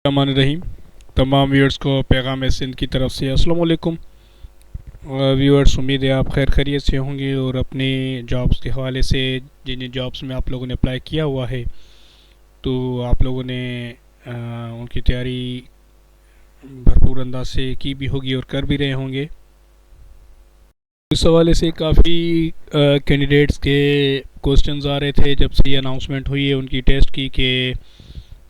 रहीम। तमाम व्यूअर्स को पैगाम सिंध की तरफ से अस्सलाम वालेकुम। व्यूअर्स, उम्मीद है आप खैर खैरियत से होंगे और अपने जॉब्स के हवाले से जिन जिन जॉब्स में आप लोगों ने अप्लाई किया हुआ है तो आप लोगों ने उनकी तैयारी भरपूर अंदाज से की भी होगी और कर भी रहे होंगे। इस हवाले से काफ़ी कैंडिडेट्स के क्वेश्चंस आ रहे थे जब से ये अनाउंसमेंट हुई है उनकी टेस्ट की कि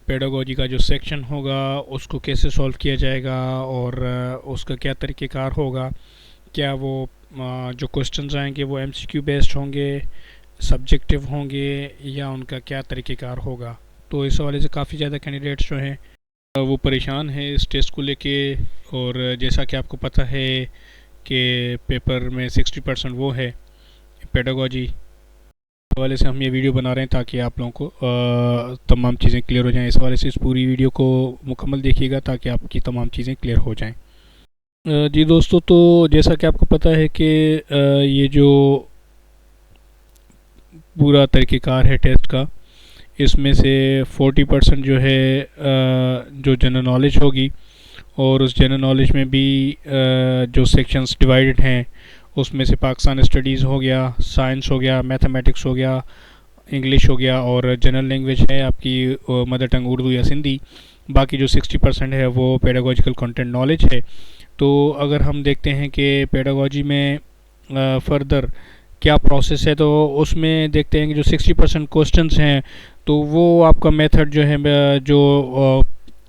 पेडागोजी का जो सेक्शन होगा उसको कैसे सॉल्व किया जाएगा और उसका क्या तरीक़ेकार होगा। क्या वो जो क्वेश्चंस आएंगे वो एमसीक्यू बेस्ड होंगे, सब्जेक्टिव होंगे या उनका क्या तरीक़ेकार होगा। तो इस हवाले से काफ़ी ज़्यादा कैंडिडेट्स जो हैं वो परेशान हैं इस टेस्ट को लेके। और जैसा कि आपको पता है कि पेपर में 60% वो है पेडागोजी, हवाले से हम ये वीडियो बना रहे हैं ताकि आप लोगों को तमाम चीज़ें क्लियर हो जाएं। इस हवाले से इस पूरी वीडियो को मुकम्मल देखिएगा ताकि आपकी तमाम चीज़ें क्लियर हो जाएं। जी दोस्तों, तो जैसा कि आपको पता है कि ये जो पूरा तरीक़ेकार है टेस्ट का, इसमें से 40% जो है जो जनरल नॉलेज होगी और उस जनरल नॉलेज में भी जो सेक्शंस डिवाइडेड हैं उसमें से पाकिस्तान स्टडीज़ हो गया, साइंस हो गया, मैथमेटिक्स हो गया, इंग्लिश हो गया और जनरल लैंग्वेज है आपकी मदर टंग उर्दू या सिंधी। बाकी जो 60% है वो पेडागोजिकल कंटेंट नॉलेज है। तो अगर हम देखते हैं कि पेडागोजी में फ़र्दर क्या प्रोसेस है तो उसमें देखते हैं कि जो 60% क्वेश्चंस हैं तो वो आपका मेथड जो है जो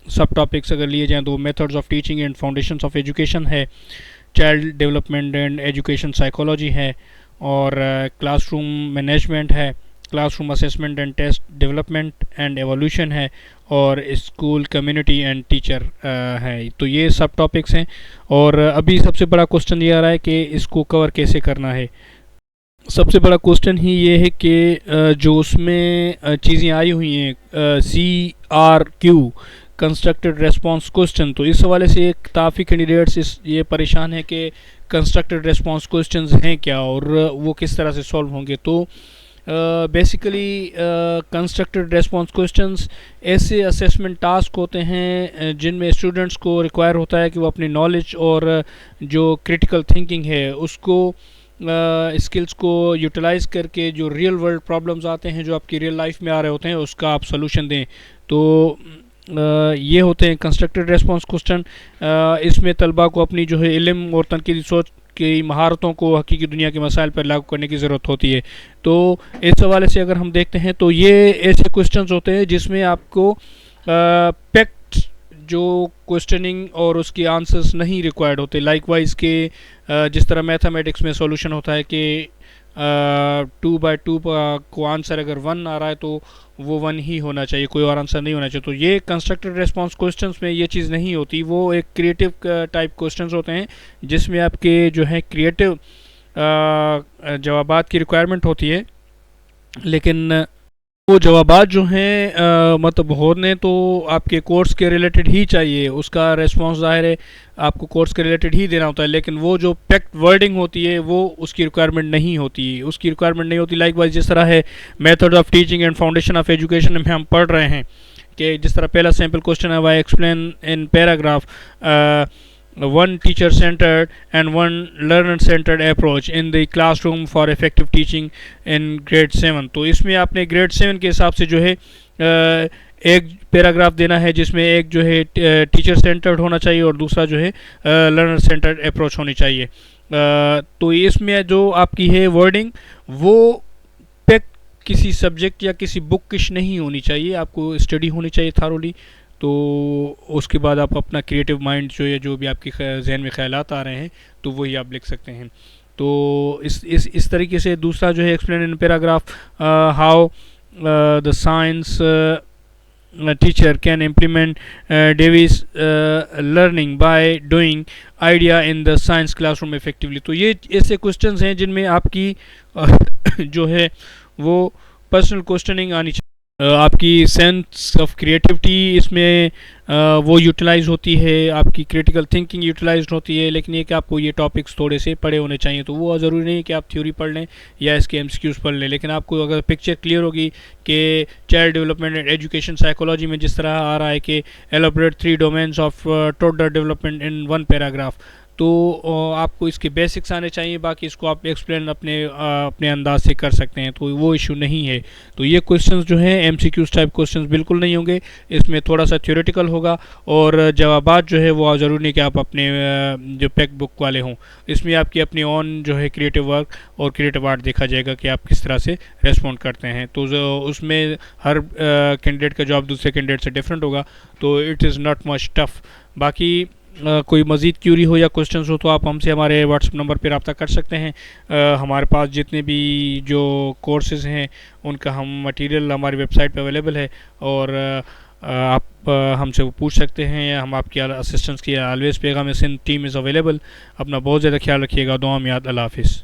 सब टॉपिक्स अगर लिए जाएँ तो methods of teaching and foundations of education है, child development and education psychology है और क्लासरूम मैनेजमेंट है, classroom assessment and test development and evolution है और स्कूल कम्युनिटी एंड टीचर है। तो ये सब टॉपिक्स हैं और अभी सबसे बड़ा क्वेश्चन ये आ रहा है कि इसको कवर कैसे करना है। सबसे बड़ा क्वेश्चन ही ये है कि जो उसमें चीज़ें आई हुई हैं CRQ कंस्ट्रक्टेड रेस्पॉन्स क्वेश्चन, तो इस हवाले से काफ़ी कैंडिडेट्स ये परेशान है कि कंस्ट्रक्टेड रेस्पॉन्स क्वेश्चंस हैं क्या और वो किस तरह से सॉल्व होंगे। तो बेसिकली कंस्ट्रक्टेड रेस्पॉन्स क्वेश्चंस ऐसे असेसमेंट टास्क होते हैं जिनमें स्टूडेंट्स को रिक्वायर होता है कि वो अपनी नॉलेज और जो क्रिटिकल थिंकिंग है उसको स्किल्स को यूटिलाइज़ करके जो रियल वर्ल्ड प्रॉब्लम्स आते हैं जो आपकी रियल लाइफ में आ रहे होते हैं उसका आप सोल्यूशन दें। तो ये होते हैं कंस्ट्रक्टेड रेस्पॉन्स क्वेश्चन। इसमें तलबा को अपनी जो है इल्म और तनकीदी सोच की महारतों को हकीकी दुनिया के मसाइल पर लागू करने की ज़रूरत होती है। तो इस हवाले से अगर हम देखते हैं तो ये ऐसे क्वेश्चंस होते हैं जिसमें आपको पैक्ट जो क्वेश्चनिंग और उसके आंसर्स नहीं रिक्वायर्ड होते। लाइकवाइज के जिस तरह मैथमेटिक्स में सॉल्यूशन होता है कि 2/2 को आंसर अगर 1 आ रहा है तो वो 1 ही होना चाहिए, कोई और आंसर नहीं होना चाहिए। तो ये कंस्ट्रक्टेड रेस्पॉन्स क्वेश्चंस में ये चीज़ नहीं होती, वो एक क्रिएटिव टाइप क्वेश्चंस होते हैं जिसमें आपके जो है क्रिएटिव जवाबात की रिक्वायरमेंट होती है। लेकिन वो जवाबात जो हैं मतलब होने तो आपके कोर्स के रिलेटेड ही चाहिए, उसका रेस्पॉन्स ज़ाहिर है आपको कोर्स के रिलेटेड ही देना होता है। लेकिन वो जो पैक्ट वर्डिंग होती है वो उसकी रिक्वायरमेंट नहीं होती, उसकी रिक्वायरमेंट नहीं होती। लाइकवाइज जिस तरह है method of teaching and foundation of education में हम पढ़ रहे हैं कि जिस तरह पहला सैम्पल क्वेश्चन है why explain in paragraph one teacher centered and one learner centered approach in the classroom for effective teaching in grade 7। तो इसमें आपने ग्रेड 7 के हिसाब से जो है एक पैराग्राफ देना है जिसमें एक जो है टीचर सेंटर्ड होना चाहिए और दूसरा जो है लर्नर सेंटर्ड अप्रोच होनी चाहिए। तो इसमें जो आपकी है वर्डिंग वो किसी सब्जेक्ट या किसी बुक किश नहीं होनी चाहिए, आपको स्टडी होनी चाहिए थारोली। तो उसके बाद आप अपना क्रिएटिव माइंड जो है जो भी आपके जहन में ख्यालात आ रहे हैं तो वही आप लिख सकते हैं। तो इस तरीके से दूसरा जो है explain in paragraph how the science teacher can implement Davis learning by doing idea in the science classroom effectively. तो ये ऐसे क्वेश्चंस हैं जिनमें आपकी जो है वो पर्सनल क्वेश्चनिंग आनी चाहिए। आपकी सेंस ऑफ क्रिएटिविटी इसमें वो यूटिलाइज होती है, आपकी क्रिटिकल थिंकिंग यूटिलाइज होती है। लेकिन ये कि आपको ये टॉपिक्स थोड़े से पढ़े होने चाहिए, तो वो ज़रूरी नहीं है कि आप थ्योरी पढ़ लें या इसके एमसीक्यूज़ पढ़ लें। लेकिन आपको अगर पिक्चर क्लियर होगी कि child development and education psychology में जिस तरह आ रहा है कि elaborate 3 domains of toddler development in 1 paragraph, तो आपको इसके बेसिक्स आने चाहिए, बाकी इसको आप एक्सप्लेन अपने अंदाज से कर सकते हैं, तो वो इशू नहीं है। तो ये क्वेश्चंस जो हैं एमसीक्यूज टाइप क्वेश्चंस बिल्कुल नहीं होंगे, इसमें थोड़ा सा थ्योरेटिकल होगा। और जवाबात जो है वो ज़रूरी नहीं कि आप अपने जो पैक बुक वाले हों, इसमें आपकी अपनी ऑन जो है क्रिएटिव वर्क और क्रिएटिव आर्ट देखा जाएगा कि आप किस तरह से रेस्पॉन्ड करते हैं। तो उसमें हर कैंडिडेट का जवाब दूसरे कैंडिडेट से डिफरेंट होगा, तो it is not much tough. बाकी कोई मज़ीद क्यूरी हो या क्वेश्चंस हो तो आप हमसे हमारे व्हाट्सअप नंबर पर रब्ता कर सकते हैं। हमारे पास जितने भी जो कोर्सेज़ हैं उनका हम मटेरियल हमारी वेबसाइट पे अवेलेबल है, और आप हमसे वो पूछ सकते हैं। हम आपकी असिस्टेंस की ऑलवेज़ पैगाम सिंध टीम इज़ अवेलेबल। अपना बहुत ज़्यादा ख्याल रखिएगा। दुआ में याद। अल्लाह हाफिज़।